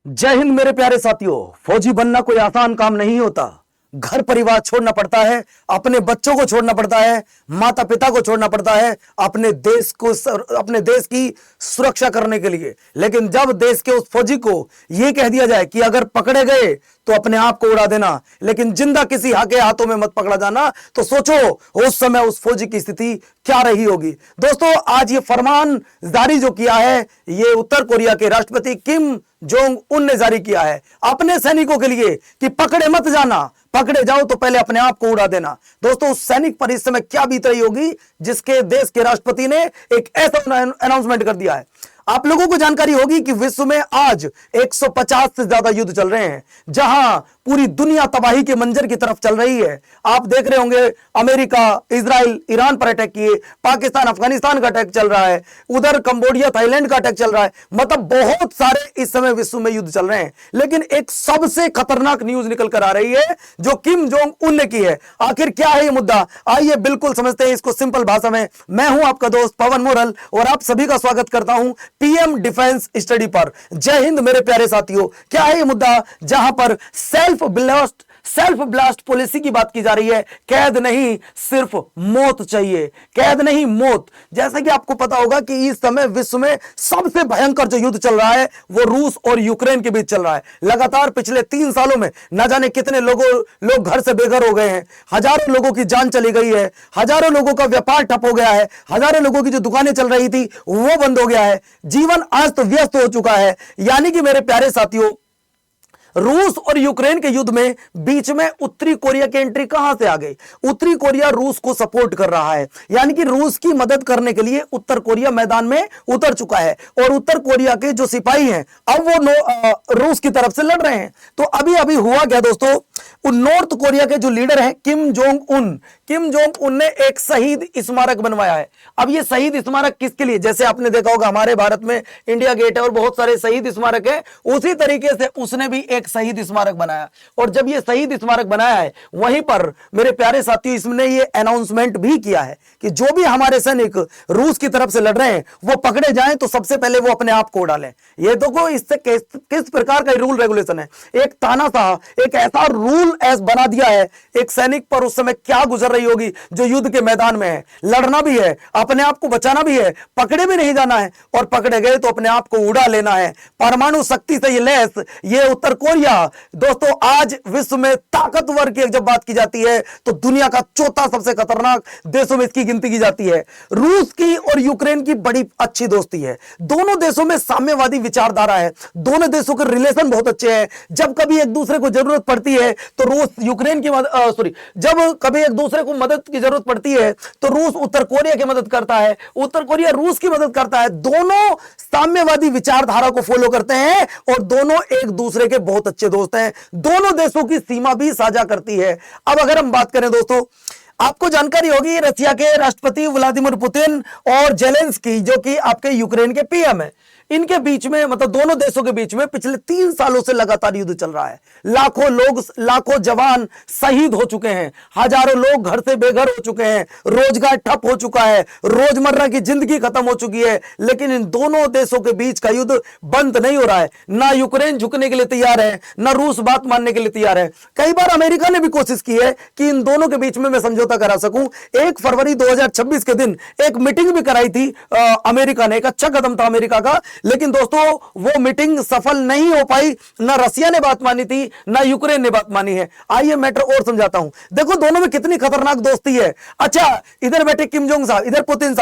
जय हिंद मेरे प्यारे साथियों। फौजी बनना कोई आसान काम नहीं होता। घर परिवार छोड़ना पड़ता है, अपने बच्चों को छोड़ना पड़ता है, माता पिता को छोड़ना पड़ता है अपने देश को, अपने देश की सुरक्षा करने के लिए। लेकिन जब देश के उस फौजी को यह कह दिया जाए कि अगर पकड़े गए तो अपने आप को उड़ा देना, लेकिन जिंदा किसी के हाथों में मत पकड़ा जाना, तो सोचो उस समय उस फौजी की स्थिति क्या रही होगी। दोस्तों, आज ये फरमान जारी जो किया है, ये उत्तर कोरिया के राष्ट्रपति किम जोंग उन ने जारी किया है अपने सैनिकों के लिए कि पकड़े मत जाना, पकड़े जाओ तो पहले अपने आप को उड़ा देना। दोस्तों, उस सैनिक पर इस समय क्या बीत रही होगी जिसके देश के राष्ट्रपति ने एक ऐसा अनाउंसमेंट कर दिया है। आप लोगों को जानकारी होगी कि विश्व में आज 150 से ज्यादा युद्ध चल रहे हैं, जहां पूरी दुनिया तबाही के मंजर की तरफ चल रही है। आप देख रहे होंगे अमेरिका, इजराइल, ईरान पर अटैक किए, पाकिस्तान, अफगानिस्तान का अटैक चल रहा है, उधर कंबोडिया, थाईलैंड का अटैक चल रहा है। मतलब बहुत सारे इस समय विश्व में युद्ध चल रहे हैं। लेकिन एक सबसे खतरनाक न्यूज निकल कर आ रही है जो किम जोंग उन ने की है। आखिर क्या है ये मुद्दा, आइए बिल्कुल समझते हैं इसको सिंपल भाषा में। मैं हूं आपका दोस्त पवन मोरल और आप सभी का स्वागत करता हूं पीएम डिफेंस स्टडी पर। जय हिंद मेरे प्यारे साथियों। क्या है ये मुद्दा, जहां पर सेल्फ ब्लास्ट पॉलिसी की बात की जा रही है। कैद नहीं, सिर्फ मौत चाहिए, कैद नहीं मौत। जैसा कि आपको पता होगा कि इस समय विश्व में सबसे भयंकर जो युद्ध चल रहा है वो रूस और यूक्रेन के बीच चल रहा है। लगातार पिछले 3 सालों में न जाने कितने लोग घर से बेघर हो गए हैं, हजारों लोगों की जान चली गई है, हजारों लोगों का व्यापार ठप हो गया है, हजारों लोगों की जो दुकानें चल रही थी वो बंद हो गया है। जीवन आज तो व्यस्त हो चुका है। यानी कि मेरे प्यारे साथियों, रूस और यूक्रेन के युद्ध में बीच में उत्तरी कोरिया की एंट्री कहां से आ गई। उत्तरी कोरिया रूस को सपोर्ट कर रहा है, यानी कि रूस की मदद करने के लिए उत्तर कोरिया मैदान में उतर चुका है और उत्तर कोरिया के जो सिपाही हैं अब वो रूस की तरफ से लड़ रहे हैं। तो अभी अभी हुआ क्या दोस्तों, नॉर्थ कोरिया के जो लीडर हैं किम जोंग उन ने एक शहीद स्मारक बनवाया है। अब ये शहीद स्मारक किसके लिए, जैसे आपने देखा होगा हमारे भारत में इंडिया गेट है और बहुत सारे शहीद स्मारक है, उसी तरीके से उसने भी एक शहीद स्मारक बनाया। और जब ये शहीद स्मारक बनाया है, वहीं पर मेरे प्यारे साथियों इसने ये अनाउंसमेंट भी किया है कि जो भी हमारे सैनिक रूस की तरफ से लड़ रहे हैं वो पकड़े जाएं तो सबसे पहले वो अपने आप को उड़ा लें। ये देखो इससे किस प्रकार का रूल रेगुलेशन है। एक तानाशाह, एक ऐसा रूल बना दिया है एक सैनिक पर उस समय क्या गुजर रही होगी जो युद्ध के मैदान में है। लड़ना भी है, अपने आप को बचाना भी है, पकड़े भी नहीं जाना है, और पकड़े गए तो अपने आप को उड़ा लेना है। परमाणु शक्ति से ये लैस ये उत्तर कोरिया। दोस्तों, आज विश्व में ताकतवर की जब बात की जाती है तो दुनिया का चौथा सबसे खतरनाक देशों में इसकी गिनती की जाती है। रूस की और यूक्रेन की बड़ी अच्छी दोस्ती है। दोनों देशों में साम्यवादी विचारधारा है, दोनों देशों के रिलेशन बहुत अच्छे हैं। जब कभी एक दूसरे को जरूरत पड़ती है तो रूस यूक्रेन की जब कभी एक दूसरे को मदद की जरूरत पड़ती है तो रूस उत्तर कोरिया की मदद करता है, उत्तर कोरिया रूस की मदद करता है। दोनों साम्यवादी विचारधारा को फॉलो करते हैं और दोनों एक दूसरे के बहुत अच्छे दोस्त हैं। दोनों देशों की सीमा भी साझा करती है। अब अगर हम बात करें दोस्तों, आपको जानकारी होगी रशिया के राष्ट्रपति व्लादिमीर पुतिन और जेलेंस्की जो कि आपके यूक्रेन के पीएम है, इनके बीच में मतलब दोनों देशों के बीच में पिछले 3 सालों से लगातार युद्ध चल रहा है। लाखों जवान शहीद हो चुके हैं, हजारों लोग घर से बेघर हो चुके हैं, रोजगार ठप हो चुका है, रोजमर्रा की जिंदगी खत्म हो चुकी है। लेकिन इन दोनों देशों के बीच का युद्ध बंद नहीं हो रहा है। ना यूक्रेन झुकने के लिए तैयार है, ना रूस बात मानने के लिए तैयार है। कई बार अमेरिका ने भी कोशिश की है कि इन दोनों के बीच में मैं समझौता करा सकूं। 1 फरवरी 2026 के दिन एक मीटिंग भी कराई थी अमेरिका ने। एक अच्छा कदम था अमेरिका का, लेकिन दोस्तों वो मीटिंग सफल नहीं हो पाई। ना रसिया ने बात मानी थी, ना यूक्रेन ने बात मानी है। आइए मैटर और समझाता हूं। देखो दोनों में कितनी खतरनाक दोस्ती है। अच्छा, इधर बैठे किम जोंग साहब, इधर पुतिन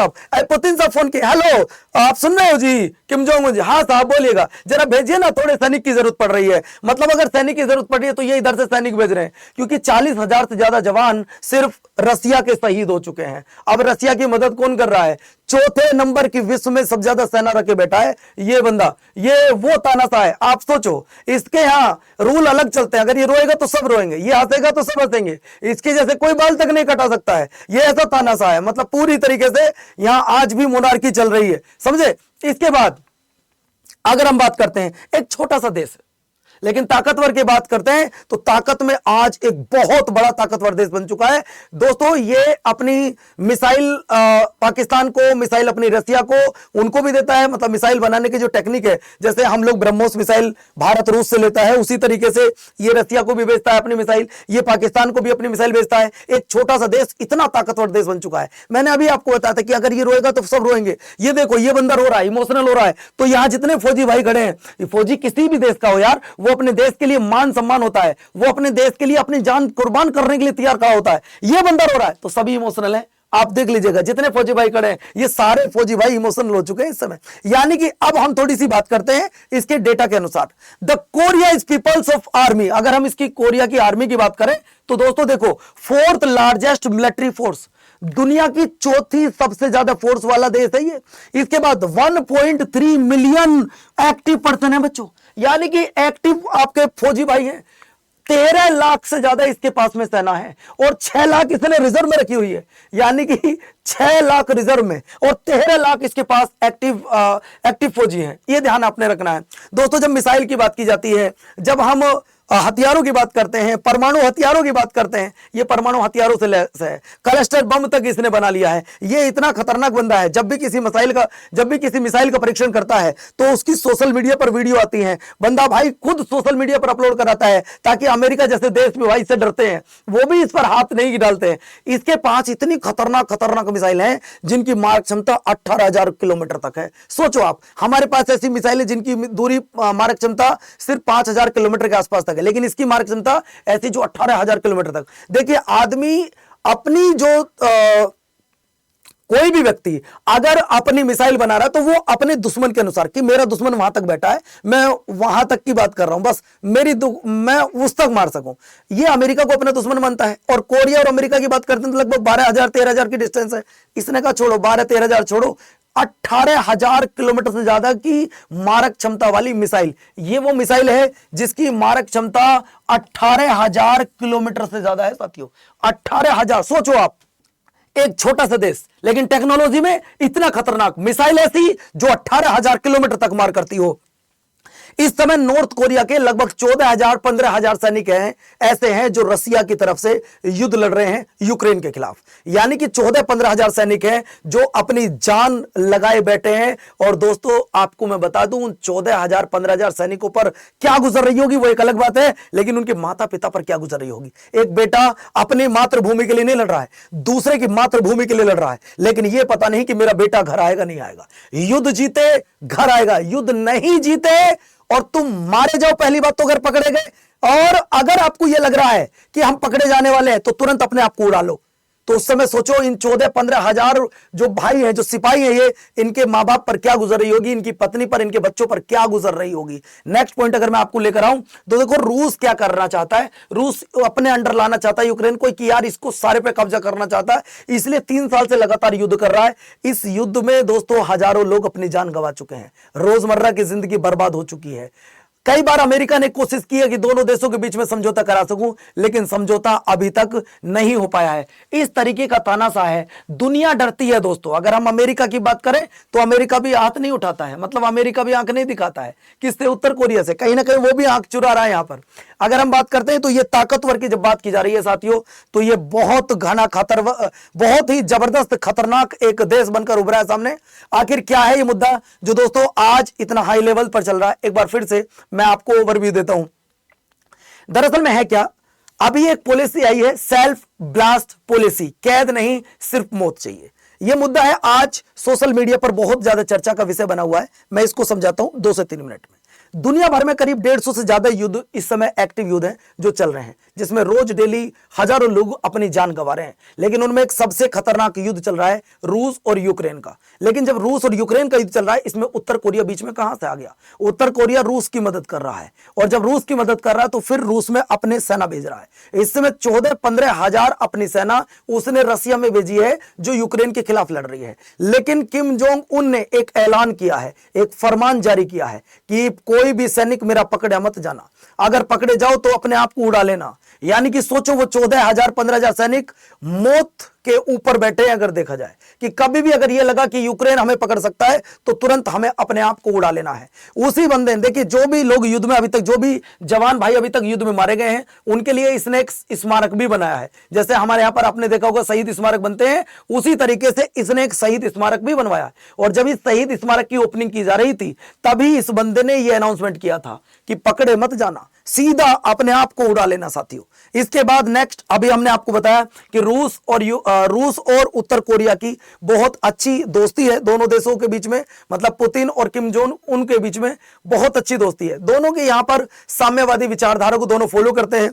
साहब फोन किए, हेलो आप सुन रहे हो जी, किम जोंग जी, हाँ साहब बोलिएगा, जरा भेजिए ना, थोड़े सैनिक की जरूरत पड़ रही है। मतलब अगर सैनिक की जरूरत पड़ रही है तो ये इधर से सैनिक भेज रहे हैं, क्योंकि 40,000 से ज्यादा जवान सिर्फ रसिया के शहीद हो चुके हैं। अब रसिया की मदद कौन कर रहा है? चौथे नंबर की विश्व में सबसे ज्यादा सेना रखे बैठा है ये बंदा, ये वो तानाशाह है। आप सोचो, इसके यहाँ रूल अलग चलते हैं। अगर ये रोएगा तो सब रोएंगे, ये हंसेगा तो सब हंसेंगे, इसके जैसे कोई बाल तक नहीं कटा सकता है। ये ऐसा तानाशाह है। मतलब पूरी तरीके से यहां आज भी मोनार्की चल रही है, समझे। इसके बाद अगर हम बात करते हैं, एक छोटा सा देश लेकिन ताकतवर की बात करते हैं तो ताकत में आज एक बहुत बड़ा ताकतवर देश बन चुका है दोस्तों। ये अपनी मिसाइल पाकिस्तान को, मिसाइल अपनी रसिया को, उनको भी देता है। मतलब मिसाइल बनाने की जो टेक्निक है, जैसे हम लोग ब्रह्मोस मिसाइल भारत रूस से लेता है, उसी तरीके से ये रसिया को भी बेचता है अपनी मिसाइल, ये पाकिस्तान को भी अपनी मिसाइल बेचता है। एक छोटा सा देश इतना ताकतवर देश बन चुका है। मैंने अभी आपको बताया था कि अगर ये रोएगा तो सब रोएंगे। ये देखो, ये बंदा रो रहा है, इमोशनल हो रहा है। तो यहां जितने फौजी भाई खड़े हैं, फौजी किसी भी देश का हो यार, वो अपने देश के लिए मान सम्मान होता है, वो अपने देश के लिए अपनी जान कुर्बान करने के लिए तैयार खड़ा होता है। ये बंदा रो रहा है तो सभी इमोशनल है। आप देख लीजिएगा जितने फौजी भाई खड़े हैं, ये सारे फौजी भाई इमोशनल हो चुके हैं इस समय। यानी कि अब हम थोड़ी सी बात करते हैं इसके डेटा के अनुसार। The Korea is people's of army. अगर हम इसकी कोरिया की आर्मी की बात करें तो दोस्तों देखो, 4th लार्जेस्ट मिलिट्री फोर्स, दुनिया की 4थी सबसे ज्यादा फोर्स वाला देश है ये। इसके बाद 1.3 मिलियन एक्टिव पर्सन है बच्चों, यानी कि एक्टिव आपके फौजी भाई हैं। 13 लाख से ज्यादा इसके पास में सेना है और 6 लाख इसने रिजर्व में रखी हुई है, यानी कि 6 लाख रिजर्व में और 13 लाख इसके पास एक्टिव फौजी हैं। यह ध्यान आपने रखना है दोस्तों। जब मिसाइल की बात की जाती है, जब हम हथियारों की बात करते हैं, परमाणु हथियारों की बात करते हैं, ये परमाणु हथियारों से लैस है। क्लस्टर बम तक इसने बना लिया है। ये इतना खतरनाक बंदा है, जब भी किसी मिसाइल का परीक्षण करता है तो उसकी सोशल मीडिया पर वीडियो आती है। बंदा भाई खुद सोशल मीडिया पर अपलोड कराता है ताकि अमेरिका जैसे देश भी भाई से डरते हैं, वो भी इस पर हाथ नहीं डालते हैं। इसके पास इतनी खतरनाक मिसाइल है जिनकी मारक क्षमता 18,000 किलोमीटर तक है। सोचो आप, हमारे पास ऐसी मिसाइल है जिनकी दूरी मारक क्षमता सिर्फ 5,000 किलोमीटर के आसपास तक है, लेकिन इसकी मारक क्षमता ऐसी जो 18,000 किलोमीटर तक। देखिए, आदमी अपनी जो कोई भी व्यक्ति अगर अपनी मिसाइल बना रहा है तो वो अपने दुश्मन के अनुसार, कि मेरा दुश्मन वहां तक बैठा है, मैं वहां तक की बात कर रहा हूं, बस मैं उस तक मार सकूं, ये अमेरिका को अपना दुश्मन मानता है। और कोरिया और अमेरिका की बात करते हैं तो लगभग 12,000-13,000 की डिस्टेंस है। इसने कहा छोड़ो 12-13,000 छोड़ो, 18,000 किलोमीटर से ज्यादा की मारक क्षमता वाली मिसाइल, ये वो मिसाइल है जिसकी मारक क्षमता 18,000 किलोमीटर से ज्यादा है साथियों। 18,000, सोचो आप, एक छोटा सा देश लेकिन टेक्नोलॉजी में इतना खतरनाक मिसाइल ऐसी जो 18,000 किलोमीटर तक मार करती हो। इस समय नॉर्थ कोरिया के लगभग 14,000-15,000 सैनिक हैं, ऐसे हैं जो रसिया की तरफ से युद्ध लड़ रहे हैं यूक्रेन के खिलाफ। यानी कि 14-15,000 सैनिक हैं जो अपनी जान लगाए बैठे हैं। और दोस्तों आपको मैं बता दूं, उन 14,000-15,000 सैनिकों पर क्या गुजर रही होगी वो एक अलग बात है, लेकिन उनके माता पिता पर क्या गुजर रही होगी। एक बेटा अपनी मातृभूमि के लिए नहीं लड़ रहा है, दूसरे की मातृभूमि के लिए लड़ रहा है, लेकिन यह पता नहीं कि मेरा बेटा घर आएगा नहीं आएगा। युद्ध जीते घर आएगा, युद्ध नहीं जीते और तुम मारे जाओ, पहली बात तो अगर पकड़े गए, और अगर आपको यह लग रहा है कि हम पकड़े जाने वाले हैं तो तुरंत अपने आप को उड़ा लो। तो उस समय सोचो इन 14-15,000 जो भाई हैं, जो सिपाही हैं, ये इनके मां बाप पर क्या गुजर रही होगी, इनकी पत्नी पर, इनके बच्चों पर क्या गुजर रही होगी। नेक्स्ट पॉइंट अगर मैं आपको लेकर आऊं तो देखो, रूस क्या करना चाहता है। रूस अपने अंडर लाना चाहता है यूक्रेन को, कि यार इसको सारे पे कब्जा करना चाहता है, इसलिए 3 साल से लगातार युद्ध कर रहा है। इस युद्ध में दोस्तों हजारों लोग अपनी जान गंवा चुके हैं, रोजमर्रा की जिंदगी बर्बाद हो चुकी है। कई बार अमेरिका ने कोशिश की है कि दोनों देशों के बीच में समझौता करा सकूं, लेकिन समझौता अभी तक नहीं हो पाया है। इस तरीके का तानाशाह है, दुनिया डरती है दोस्तों। अगर हम अमेरिका की बात करें तो अमेरिका भी हाथ नहीं उठाता है, मतलब अमेरिका भी आंख नहीं दिखाता है। किससे? उत्तर कोरिया से। कहीं ना कहीं वो भी आंख चुरा रहा है यहां पर। अगर हम बात करते हैं तो ये ताकतवर की जब बात की जा रही है साथियों, तो ये बहुत घना बहुत ही जबरदस्त खतरनाक एक देश बनकर उभरा है सामने। आखिर क्या है ये मुद्दा जो दोस्तों आज इतना हाई लेवल पर चल रहा है? एक बार फिर से मैं आपको ओवरव्यू देता हूं। दरअसल में है क्या, अभी एक पॉलिसी आई है, सेल्फ ब्लास्ट पॉलिसी, कैद नहीं सिर्फ मौत चाहिए। यह मुद्दा है, आज सोशल मीडिया पर बहुत ज्यादा चर्चा का विषय बना हुआ है। मैं इसको समझाता हूं 2 से 3 मिनट में। दुनिया भर में करीब 150 से ज्यादा युद्ध इस समय एक्टिव युद्ध हैं जो चल रहे हैं, जिसमें रोज डेली हजारों लोग अपनी जान गंवा रहे हैं। लेकिन उनमें एक सबसे खतरनाक युद्ध चल रहा है रूस और यूक्रेन का। लेकिन जब रूस और यूक्रेन का युद्ध चल रहा है, इसमें उत्तर कोरिया बीच में कहां से आ गया? उत्तर कोरिया रूस की मदद कर रहा है, और जब रूस की मदद कर रहा है तो फिर रूस में अपने सेना भेज रहा है। इस समय 14-15 हजार अपनी सेना उसने रसिया में भेजी है जो यूक्रेन के खिलाफ लड़ रही है। लेकिन किम जोंग उन ने एक ऐलान किया है, एक फरमान जारी किया है कि कोई भी सैनिक मेरा पकड़े मत जाना, अगर पकड़े जाओ तो अपने आप को उड़ा लेना। यानी कि सोचो, वो 14,000-15,000 सैनिक मौत के ऊपर बैठे हैं। अगर देखा जाए कि कभी भी अगर ये लगा कि यूक्रेन हमें पकड़ सकता है तो तुरंत हमें अपने आप को उड़ा लेना है। उसी बंदे ने, देखिए जो भी लोग युद्ध में अभी तक, जो भी जवान भाई अभी तक युद्ध में मारे गए हैं, उनके लिए इसने एक स्मारक भी बनाया है। जैसे हमारे यहां पर आपने देखा होगा शहीद स्मारक बनते हैं, उसी तरीके से इसने एक शहीद स्मारक भी बनवाया है। और जब इस शहीद स्मारक की ओपनिंग की जा रही थी तभी इस बंदे ने यह अनाउंसमेंट किया था कि पकड़े मत जाना, सीधा अपने आप को उड़ा लेना साथियों। इसके बाद नेक्स्ट, अभी हमने आपको बताया कि रूस और उत्तर कोरिया की बहुत अच्छी दोस्ती है दोनों देशों के बीच में, मतलब पुतिन और किम जोंग उनके बीच में बहुत अच्छी दोस्ती है। दोनों के यहां पर साम्यवादी विचारधारा को दोनों फॉलो करते हैं।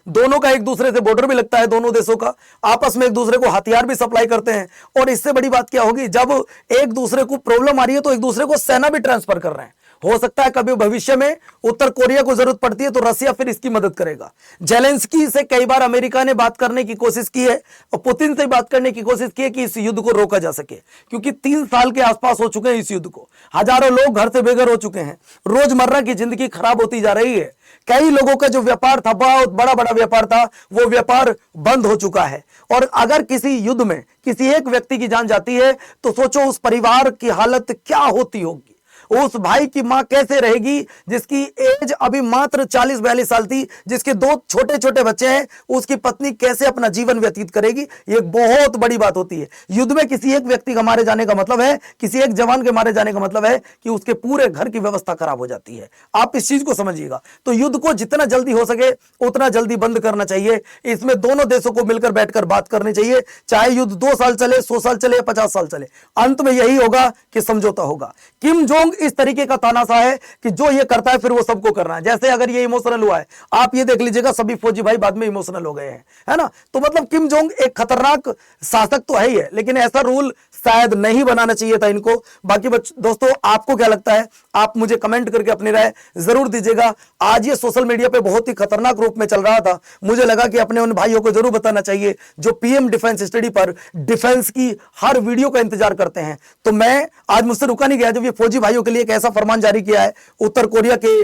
दोनों का एक दूसरे से बॉर्डर भी लगता है, दोनों देशों का आपस में एक दूसरे को हथियार भी सप्लाई करते हैं। और इससे बड़ी बात क्या होगी, जब एक दूसरे को प्रॉब्लम आ रही है तो एक दूसरे को सेना भी ट्रांसफर कर रहे हैं। हो सकता है कभी भविष्य में उत्तर कोरिया को जरूरत पड़ती है तो रसिया फिर इसकी मदद करेगा। जेलेंस्की से कई बार अमेरिका ने बात करने की कोशिश की है और पुतिन से बात करने की कोशिश की है कि इस युद्ध को रोका जा सके, क्योंकि 3 साल के आसपास हो चुके हैं इस युद्ध को। हजारों लोग घर से बेघर हो चुके हैं, रोजमर्रा की जिंदगी खराब होती जा रही है। कई लोगों का जो व्यापार था, बहुत बड़ा बड़ा व्यापार था, वो व्यापार बंद हो चुका है। और अगर किसी युद्ध में किसी एक व्यक्ति की जान जाती है तो सोचो उस परिवार की हालत क्या होती होगी। उस भाई की मां कैसे रहेगी जिसकी एज अभी मात्र 40-42 साल थी, जिसके 2 छोटे छोटे बच्चे हैं, उसकी पत्नी कैसे अपना जीवन व्यतीत करेगी। ये बहुत बड़ी बात होती है। युद्ध में किसी एक व्यक्ति का मारे जाने का मतलब है, किसी एक जवान के मारे जाने का मतलब है कि उसके पूरे घर की व्यवस्था खराब हो जाती है। आप इस चीज को समझिएगा। तो युद्ध को जितना जल्दी हो सके उतना जल्दी बंद करना चाहिए। इसमें दोनों देशों को मिलकर बैठकर बात करनी चाहिए, चाहे युद्ध 2 साल चले, 100 साल चले या 50 साल चले, अंत में यही होगा कि समझौता होगा। किम जोंग इस तरीके का तानाशाह है कि जो ये करता है फिर वो सबको करना है। जैसे अगर ये इमोशनल हुआ है, आप ये देख लीजिएगा सभी फौजी भाई बाद में इमोशनल हो गए हैं, है ना। तो मतलब किम जोंग एक खतरनाक शासक तो है ही है, लेकिन ऐसा रूल शायद नहीं बनाना चाहिए था इनको। बाकी दोस्तों आपको क्या लगता है, आप मुझे कमेंट करके अपनी राय जरूर दीजिएगा। आज ये सोशल मीडिया पे बहुत ही खतरनाक रूप में चल रहा था, मुझे लगा कि अपने उन भाइयों को जरूर बताना चाहिए जो पीएम डिफेंस स्टडी पर डिफेंस की हर वीडियो का इंतजार करते हैं। तो मैं आज मुझसे रुका नहीं गया जब ये फौजी भाइयों के लिए एक ऐसा फरमान जारी किया है उत्तर कोरिया के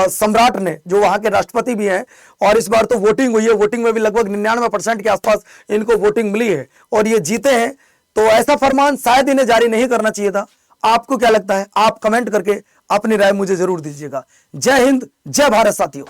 सम्राट ने, जो वहां के राष्ट्रपति भी हैं। और इस बार तो वोटिंग हुई है, वोटिंग में भी लगभग 99% के आसपास इनको वोटिंग मिली है और ये जीते हैं। तो ऐसा फरमान शायद इन्हें जारी नहीं करना चाहिए था। आपको क्या लगता है, आप कमेंट करके अपनी राय मुझे जरूर दीजिएगा। जय हिंद, जय भारत साथियों।